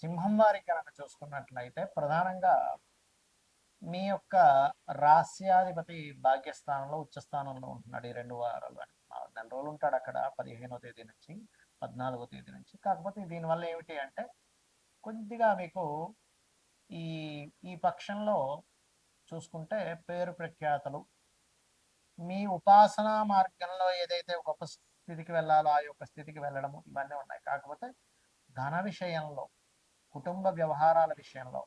సింహం వారికి కనుక చూసుకున్నట్లయితే ప్రధానంగా మీ యొక్క రాస్యాధిపతి భాగ్యస్థానంలో ఉచ్చస్థానంలో ఉంటున్నాడు ఈ 2 వారాలు అని. నెల రోజులు ఉంటాడు అక్కడ 15వ తేదీ నుంచి 14వ తేదీ నుంచి. కాకపోతే దీనివల్ల ఏమిటి అంటే కొద్దిగా మీకు ఈ ఈ పక్షంలో చూసుకుంటే పేరు ప్రఖ్యాతలు, మీ ఉపాసనా మార్గంలో ఏదైతే గొప్ప స్థితికి వెళ్ళాలో ఆ యొక్క స్థితికి వెళ్ళడము ఇవన్నీ ఉన్నాయి. కాకపోతే ధన విషయంలో, కుటుంబ వ్యవహారాల విషయంలో,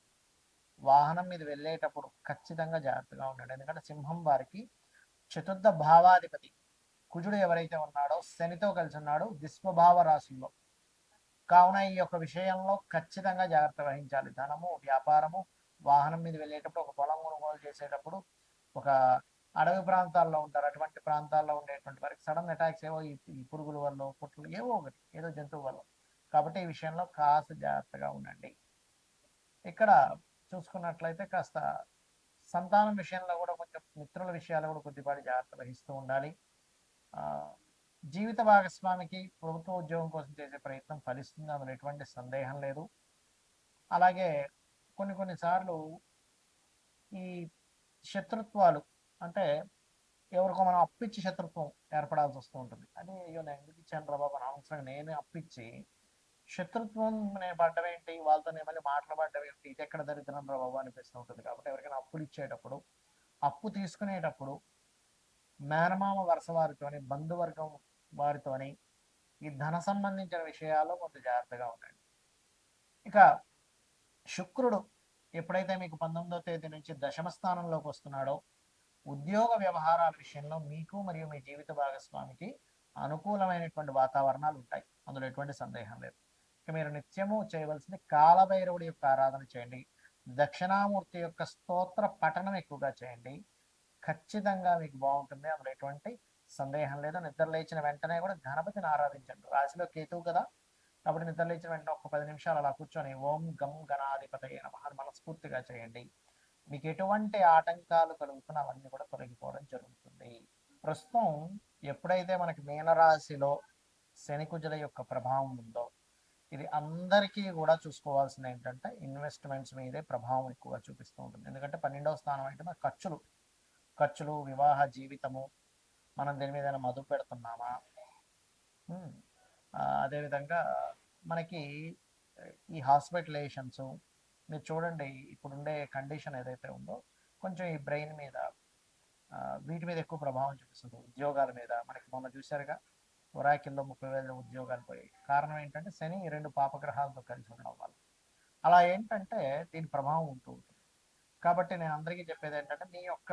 వాహనం మీద వెళ్ళేటప్పుడు ఖచ్చితంగా జాగ్రత్తగా ఉండండి. ఎందుకంటే సింహం వారికి చతుర్థ భావాధిపతి కుజుడు ఎవరైతే ఉన్నాడో శనితో కలిసి ఉన్నాడు విశ్వభావ రాశుల్లో. కావున ఈ యొక్క విషయంలో ఖచ్చితంగా జాగ్రత్త వహించాలి. ధనము, వ్యాపారము, వాహనం మీద వెళ్ళేటప్పుడు, ఒక పొలం కొనుగోలు చేసేటప్పుడు, ఒక అడవి ప్రాంతాల్లో ఉంటారు, అటువంటి ప్రాంతాల్లో ఉండేటువంటి వారికి సడన్ అటాక్స్ ఏవో ఈ పురుగుల వల్ల, పుట్లు ఏవో ఒకటి, ఏదో జంతువు వల్ల. కాబట్టి ఈ విషయంలో కాస్త జాగ్రత్తగా ఉండండి. ఇక్కడ చూసుకున్నట్లయితే కాస్త సంతానం విషయంలో కూడా కొంచెం మిత్రుల విషయాలు కూడా కొద్దిపాటి జాగ్రత్త వహిస్తూ ఉండాలి. జీవిత భాగస్వామికి ప్రభుత్వ ఉద్యోగం కోసం చేసే ప్రయత్నం ఫలిస్తుంది, అందులో ఎటువంటి సందేహం లేదు. అలాగే కొన్నిసార్లు ఈ శత్రుత్వాలు అంటే ఎవరికో మనం అప్పిచ్చి శత్రుత్వం ఏర్పడాల్సి వస్తూ ఉంటుంది. అదే అయ్యో నేను ఎందుకు ఇచ్చాను రా బాబు, అనవసరంగా నేను అప్పిచ్చి శత్రుత్వం నేను పడ్డం ఏంటి, వాళ్ళతో నేను మళ్ళీ మాట్లాడడం ఏంటి, ఇది ఎక్కడ దరిద్రం రా బాబు అనిపిస్తూ ఉంటుంది. కాబట్టి ఎవరికైనా అప్పులు ఇచ్చేటప్పుడు, అప్పు తీసుకునేటప్పుడు మేనమామ వరుస వారితోని, బంధువర్గం వారితోని ఈ ధన సంబంధించిన విషయాల్లో కొంత జాగ్రత్తగా ఉండండి. ఇక శుక్రుడు ఎప్పుడైతే మీకు 19వ తేదీ నుంచి దశమ స్థానంలోకి వస్తున్నాడో ఉద్యోగ వ్యవహారాల విషయంలో మీకు మరియు మీ జీవిత భాగస్వామికి అనుకూలమైనటువంటి వాతావరణాలు ఉంటాయి, అందులో ఎటువంటి సందేహం లేదు. ఇక మీరు నిత్యము చేయవలసింది కాలభైరవుడి యొక్క ఆరాధన చేయండి, దక్షిణామూర్తి యొక్క స్తోత్ర పఠనం ఎక్కువగా చేయండి. ఖచ్చితంగా మీకు బాగుంటుంది, అందులో ఎటువంటి సందేహం లేదు. నిద్ర లేచిన వెంటనే కూడా గణపతిని ఆరాధించండి. రాశిలో కేతువు కదా, కాబట్టి నిద్ర లేచిన వెంటనే ఒక 10 నిమిషాలు అలా కూర్చొని ఓం గం గణాధిపతయే నమః మనస్ఫూర్తిగా చేయండి. మీకు ఎటువంటి ఆటంకాలు కలుగుతున్నా అవన్నీ కూడా తొలగిపోవడం జరుగుతుంది. ప్రస్తుతం ఎప్పుడైతే మనకి మీనరాశిలో శని కుజుల యొక్క ప్రభావం ఉందో, ఇది అందరికీ కూడా చూసుకోవాల్సింది ఏంటంటే ఇన్వెస్ట్మెంట్స్ మీదే ప్రభావం ఎక్కువగా చూపిస్తూ ఉంటుంది. ఎందుకంటే 12వ స్థానం అంటే మన ఖర్చులు, వివాహ జీవితము, మనం దేని మీద మదుపు పెడుతున్నామా, అదేవిధంగా మనకి ఈ హాస్పిటలైజేషన్స్, మీరు చూడండి ఇప్పుడుండే కండిషన్ ఏదైతే ఉందో కొంచెం ఈ బ్రెయిన్ మీద వీటి మీద ఎక్కువ ప్రభావం చూపిస్తుంది. ఉద్యోగాల మీద మనకి మొన్న చూశారుగా ఒరాకిల్లో 30,000 ఉద్యోగాలు పోయాయి. కారణం ఏంటంటే శని 2 పాపగ్రహాలతో కలిసి ఉండడం వల్ల. అలా ఏంటంటే దీని ప్రభావం ఉంటూ ఉంటుంది. కాబట్టి నేను అందరికీ చెప్పేది ఏంటంటే మీ యొక్క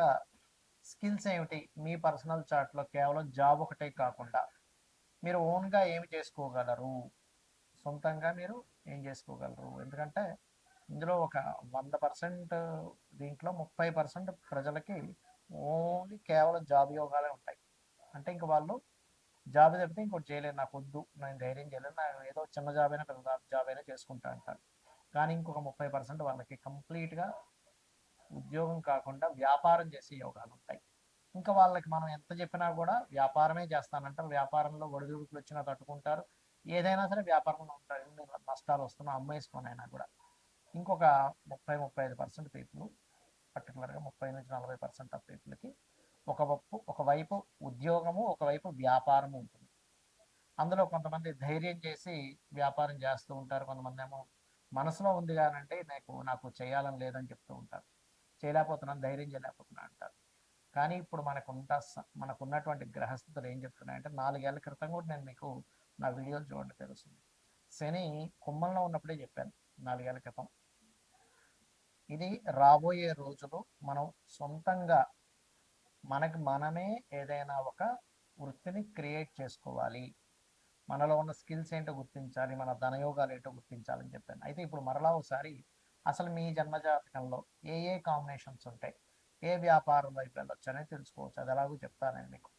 స్కిల్స్ ఏమిటి, మీ పర్సనల్ చార్ట్లో కేవలం జాబ్ ఒకటే కాకుండా మీరు ఓన్గా ఏమి చేసుకోగలరు, సొంతంగా మీరు ఏం చేసుకోగలరు. ఎందుకంటే ఇందులో ఒక 100% దీంట్లో 30% ప్రజలకి ఓన్లీ కేవలం జాబ్ యోగాలే ఉంటాయి. అంటే ఇంక వాళ్ళు జాబ్ తప్పితే ఇంకోటి చేయలేదు, నాకు వద్దు, నేను ధైర్యం చేయలేదు, నాకు ఏదో చిన్న జాబ్ అయినా పెద్ద జాబ్ అయినా చేసుకుంటా అంటారు. కానీ ఇంకొక 30% వాళ్ళకి కంప్లీట్గా ఉద్యోగం కాకుండా వ్యాపారం చేసే యోగాలు ఉంటాయి. ఇంకా వాళ్ళకి మనం ఎంత చెప్పినా కూడా వ్యాపారమే చేస్తానంటారు. వ్యాపారంలో ఒడిదుడుకులు వచ్చినా తట్టుకుంటారు. ఏదైనా సరే వ్యాపారంలో ఉంటారు, నష్టాలు వస్తున్నా అమ్మేసుకొని అయినా కూడా. ఇంకొక 30-35% పీపుల్, పర్టికులర్గా 30-40% ఆఫ్ పీపుల్కి ఒకవైపు ఉద్యోగము, ఒకవైపు వ్యాపారము ఉంటుంది. అందులో కొంతమంది ధైర్యం చేసి వ్యాపారం చేస్తూ ఉంటారు, కొంతమంది ఏమో మనసులో ఉంది కానంటే నాకు చేయాలని లేదని చెప్తూ ఉంటారు, చేయలేకపోతున్నాను, ధైర్యం చేయలేకపోతున్నా అంటారు. కానీ ఇప్పుడు మనకున్నటువంటి గ్రహస్థితులు ఏం చెప్తున్నాయంటే 4 ఏళ్ల క్రితం కూడా నేను మీకు నా వీడియోలు చూడండి తెలుస్తుంది. శని కుంభంలో ఉన్నప్పుడే చెప్పాను 4 ఏళ్ల క్రితం. ఇది రాబోయే రోజులు మనం సొంతంగా మనకి మనమే ఏదైనా ఒక వృత్తిని క్రియేట్ చేసుకోవాలి, మనలో ఉన్న స్కిల్స్ ఏంటో గుర్తించాలి, మన ధనయోగాలు ఏంటో గుర్తించాలని చెప్పాను. అయితే ఇప్పుడు మరలా ఒకసారి అసలు మీ జన్మజాతకంలో ఏ కాంబినేషన్స్ ఉంటాయి, ఏ వ్యాపారం వైపు వెళ్ళొచ్చు అనేది తెలుసుకోవచ్చు. అది ఎలాగో చెప్తాను నేను మీకు.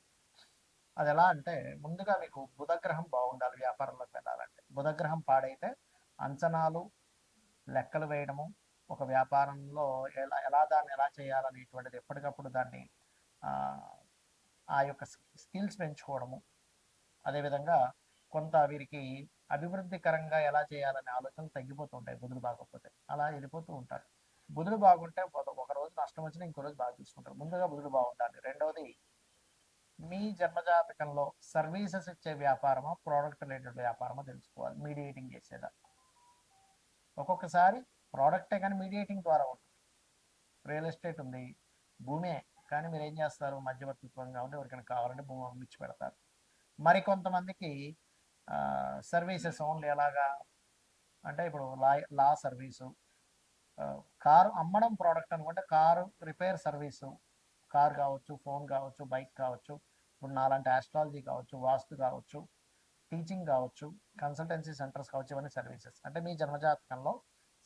అది ఎలా అంటే ముందుగా మీకు బుధగ్రహం బాగుండాలి. వ్యాపారంలోకి వెళ్ళాలంటే బుధగ్రహం పాడైతే అంచనాలు, లెక్కలు వేయడము, ఒక వ్యాపారంలో దాన్ని ఎలా చేయాలనేటువంటిది ఎప్పటికప్పుడు దాన్ని ఆ యొక్క స్కిల్స్ పెంచుకోవడము, అదేవిధంగా కొంత వీరికి అభివృద్ధికరంగా ఎలా చేయాలనే ఆలోచనలు తగ్గిపోతూ ఉంటాయి బుధుడు బాగోకపోతే. అలా వెళ్ళిపోతూ ఉంటారు. బుధుడు బాగుంటే ఒక రోజు నష్టం వచ్చినా ఇంకో రోజు బాగా చూసుకుంటారు. ముందుగా బుధుడు బాగుండాలి. రెండవది, మీ జన్మజాతకంలో సర్వీసెస్ ఇచ్చే వ్యాపారమా, ప్రోడక్ట్ రిలేటెడ్ వ్యాపారమా తెలుసుకోవాలి. మీడియేటింగ్ చేసేదా. ఒక్కొక్కసారి ప్రోడక్టే కానీ మీడియేటింగ్ ద్వారా ఉంటుంది. రియల్ ఎస్టేట్ ఉంది, భూమే, కానీ మీరు ఏం చేస్తారు, మధ్యవర్తిత్వంగా ఉండి ఎవరికైనా కావాలంటే భూమి అమ్మించి పెడతారు. మరికొంతమందికి సర్వీసెస్ ఓన్లీ ఎలాగా అంటే ఇప్పుడు లా సర్వీసు, కారు అమ్మడం ప్రోడక్ట్ అనుకుంటే కారు రిపేర్ సర్వీసు, కార్ కావచ్చు, ఫోన్ కావచ్చు, బైక్ కావచ్చు, ఇప్పుడు నాలాంటి ఆస్ట్రాలజీ కావచ్చు, వాస్తు కావచ్చు, టీచింగ్ కావచ్చు, కన్సల్టెన్సీ సెంటర్స్ కావచ్చు, ఇవన్నీ సర్వీసెస్. అంటే మీ జన్మజాతకంలో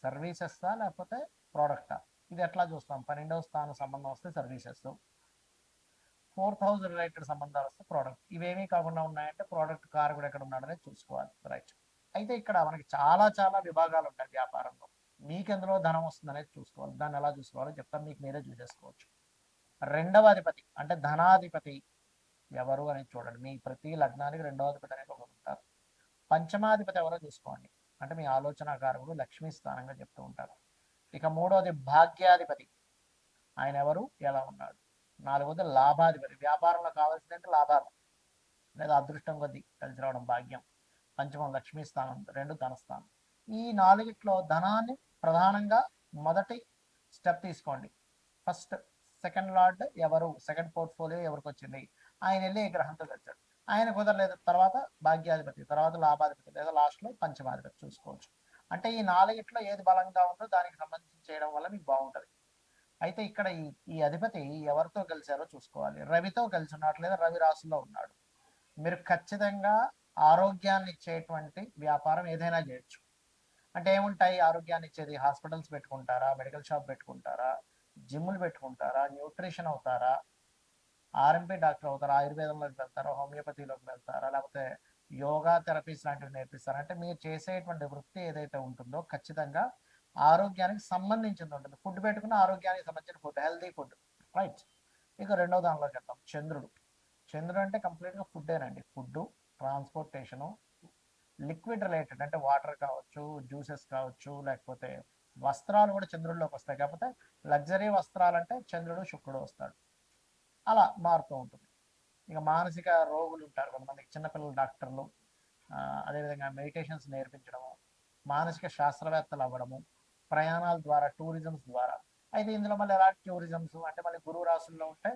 సర్వీసెస్తా లేకపోతే ప్రోడక్టా, ఇది ఎట్లా చూస్తాం. 12వ స్థానం సంబంధం వస్తే సర్వీసెస్, 4th హౌస్ రిలేటెడ్ సంబంధాలు వస్తే ప్రోడక్ట్. ఇవేమీ కాకుండా ఉన్నాయంటే ప్రోడక్ట్, కార్ కూడా ఎక్కడ ఉన్నాడనేది చూసుకోవాలి. రైట్. అయితే ఇక్కడ మనకి చాలా చాలా విభాగాలు ఉంటాయి వ్యాపారంలో. మీకెందులో ధనం వస్తుంది అనేది చూసుకోవాలి. దాన్ని ఎలా చూసుకోవాలో చెప్తాను, మీకు మీరే చూసేసుకోవచ్చు. రెండవ అధిపతి అంటే ధనాధిపతి ఎవరు అనేది చూడండి. మీ ప్రతి లగ్నానికి రెండవ అధిపతి అనేది ఒకరు ఉంటారు. పంచమాధిపతి ఎవరో చూసుకోండి. అంటే మీ ఆలోచనాకారకుడు, లక్ష్మీ స్థానంగా చెప్తూ ఉంటారు. ఇక మూడవది భాగ్యాధిపతి, ఆయన ఎవరు, ఎలా ఉన్నాడు. నాలుగవది లాభాధిపతి, వ్యాపారంలో కావాల్సిందంటే లాభాలు లేదా అదృష్టం కొద్దీ కలిసి రావడం, భాగ్యం. పంచమం లక్ష్మీ స్థానం, రెండు ధనస్థానం. ఈ నాలుగిట్లో ధనాన్ని ప్రధానంగా మొదటి స్టెప్ తీసుకోండి. ఫస్ట్ సెకండ్ లార్డ్ ఎవరు, సెకండ్ పోర్ట్ఫోలియో ఎవరికి వచ్చింది, ఆయన వెళ్ళి ఏ గ్రహంతో కలిసాడు. ఆయన కుదరలేదు, తర్వాత భాగ్యాధిపతి, తర్వాత లాభాధిపతి, లేదా లాస్ట్లో పంచమాధిపతి చూసుకోవచ్చు. అంటే ఈ నాలుగిట్లో ఏది బలంగా ఉందో దానికి సంబంధించి చేయడం వల్ల మీకు బాగుంటుంది. అయితే ఇక్కడ ఈ అధిపతి ఎవరితో కలిశారో చూసుకోవాలి. రవితో కలిసి ఉన్నాడు, లేదా రవి రాశిలో ఉన్నాడు. మీరు ఖచ్చితంగా ఆరోగ్యాన్ని ఇచ్చేటువంటి వ్యాపారం ఏదైనా చేయొచ్చు. అంటే ఏముంటాయి ఆరోగ్యాన్ని ఇచ్చేది, హాస్పిటల్స్ పెట్టుకుంటారా, మెడికల్ షాప్ పెట్టుకుంటారా, జిమ్లు పెట్టుకుంటారా, న్యూట్రిషన్ అవుతారా, ఆర్ఎంపీ డాక్టర్ అవుతారా, ఆయుర్వేదంలోకి వెళ్తారా, హోమియోపతిలోకి వెళ్తారా, లేకపోతే యోగా థెరపీస్ లాంటివి నేర్పిస్తారా. అంటే మీరు చేసేటువంటి వృత్తి ఏదైతే ఉంటుందో ఖచ్చితంగా ఆరోగ్యానికి సంబంధించింది ఉంటుంది. ఫుడ్ పెట్టుకున్న ఆరోగ్యానికి సంబంధించిన ఫుడ్, హెల్తీ ఫుడ్. రైట్. ఇక రెండవ దానిలోకి వెళ్తాం. చంద్రుడు. చంద్రుడు అంటే కంప్లీట్గా ఫుడ్డేనండి. ఫుడ్, ట్రాన్స్పోర్టేషను, లిక్విడ్ రిలేటెడ్ అంటే వాటర్ కావచ్చు, జ్యూసెస్ కావచ్చు, లేకపోతే వస్త్రాలు కూడా చంద్రుడిలోకి వస్తాయి. కాకపోతే లగ్జరీ వస్త్రాలు అంటే చంద్రుడు, శుక్రుడు వస్తాడు. అలా మారుతూ ఉంటుంది. ఇక మానసిక రోగులు ఉంటారు కొంతమందికి, చిన్నపిల్లల డాక్టర్లు, అదేవిధంగా మెడిటేషన్స్ నేర్పించడము, మానసిక శాస్త్రవేత్తలు అవ్వడము, ప్రయాణాల ద్వారా, టూరిజమ్స్ ద్వారా. అయితే ఇందులో మళ్ళీ ఎలాంటి టూరిజమ్స్ అంటే మళ్ళీ గురువు రాశుల్లో ఉంటే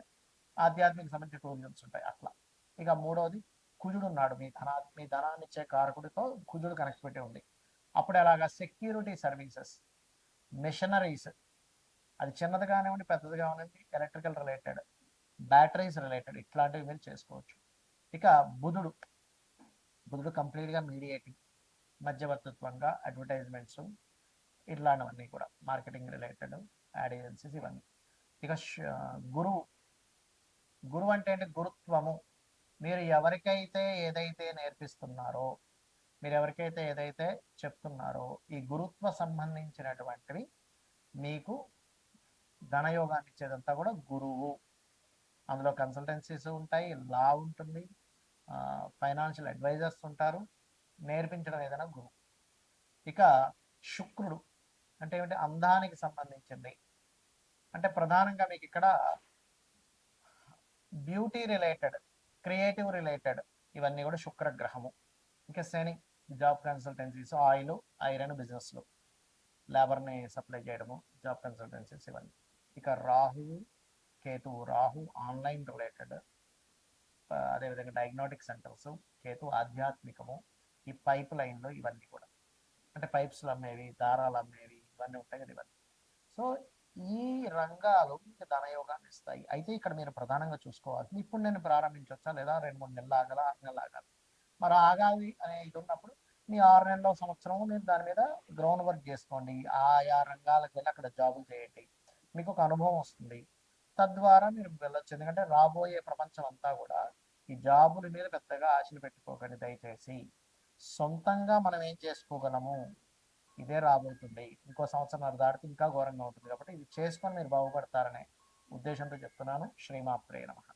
ఆధ్యాత్మిక సంబంధించిన టూరిజమ్స్ ఉంటాయి అట్లా. ఇక మూడవది కుజుడు ఉన్నాడు. మీ ధనాన్ని ఇచ్చే కారకుడితో కుజుడు కనెక్ట్ పెట్టి ఉంది. అప్పుడు ఎలాగా సెక్యూరిటీ సర్వీసెస్, మిషనరీస్, అది చిన్నది కానివ్వండి, పెద్దది కానివ్వండి, ఎలక్ట్రికల్ రిలేటెడ్, బ్యాటరీస్ రిలేటెడ్, ఇట్లాంటివి మీరు చేసుకోవచ్చు. ఇక బుధుడు. బుధుడు కంప్లీట్గా మీడియేటింగ్, మధ్యవర్తిత్వంగా, అడ్వర్టైజ్మెంట్స్, ఇట్లాంటివన్నీ కూడా మార్కెటింగ్ రిలేటెడ్, యాడ్ ఏజెన్సీస్, ఇవన్నీ. ఇక గురువు. గురువు అంటే ఏంటి, గురుత్వము. మీరు ఎవరికైతే ఏదైతే నేర్పిస్తున్నారో, మీరు ఎవరికైతే ఏదైతే చెప్తున్నారో, ఈ గురుత్వ సంబంధించినటువంటివి మీకు ధనయోగాన్ని ఇచ్చేదంతా కూడా గురువు. అందులో కన్సల్టెన్సీస్ ఉంటాయి, లా ఉంటుంది, ఫైనాన్షియల్ అడ్వైజర్స్ ఉంటారు, నేర్పించడం ఏదైనా గురువు. ఇక శుక్రుడు అంటే ఏమిటి, అందానికి సంబంధించింది. అంటే ప్రధానంగా మీకు ఇక్కడ బ్యూటీ రిలేటెడ్, క్రియేటివ్ రిలేటెడ్, ఇవన్నీ కూడా శుక్రగ్రహము. ఇంకా శని, జాబ్ కన్సల్టెన్సీస్, ఆయిల్, ఐరన్ బిజినెస్లు, లేబర్ని సప్లై చేయడము, జాబ్ కన్సల్టెన్సీస్, ఇవన్నీ. ఇక రాహువు, కేతువు. రాహు ఆన్లైన్ రిలేటెడ్, అదేవిధంగా డయాగ్నోటిక్ సెంటర్స్. కేతు ఆధ్యాత్మికము, ఈ పైప్ లైన్లు, ఇవన్నీ కూడా అంటే పైప్స్లు అమ్మేవి, దారాలు అమ్మేవి, ఇవన్నీ ఉంటాయి కదా, ఇవన్నీ. సో ఈ రంగాలు మీకు ధనయోగాన్ని ఇస్తాయి. అయితే ఇక్కడ మీరు ప్రధానంగా చూసుకోవాల్సింది, ఇప్పుడు నేను ప్రారంభించవచ్చా, లేదా 2-3 నెలలు ఆగాల, 6 నెలలు ఆగాలి. మరి ఆగాలి అనే ఇది ఉన్నప్పుడు మీ 6 నెలల సంవత్సరం మీరు దాని మీద గ్రౌండ్ వర్క్ చేసుకోండి. ఆయా రంగాలకు వెళ్ళి అక్కడ జాబులు చేయండి. మీకు ఒక అనుభవం వస్తుంది. తద్వారా మీరు వెళ్ళొచ్చు. ఎందుకంటే రాబోయే ప్రపంచం అంతా కూడా ఈ జాబుల మీద పెద్దగా ఆశలు పెట్టుకోకండి దయచేసి. సొంతంగా మనం ఏం చేసుకోగలము, ఇదే రాబోతుంది. ఇంకో సంవత్సరం దాటితే ఇంకా ఘోరంగా ఉంటుంది. కాబట్టి ఇది చేసుకొని మీరు బాగుపడతారనే ఉద్దేశంతో చెప్తున్నాను. శ్రీమాత్రే నమః.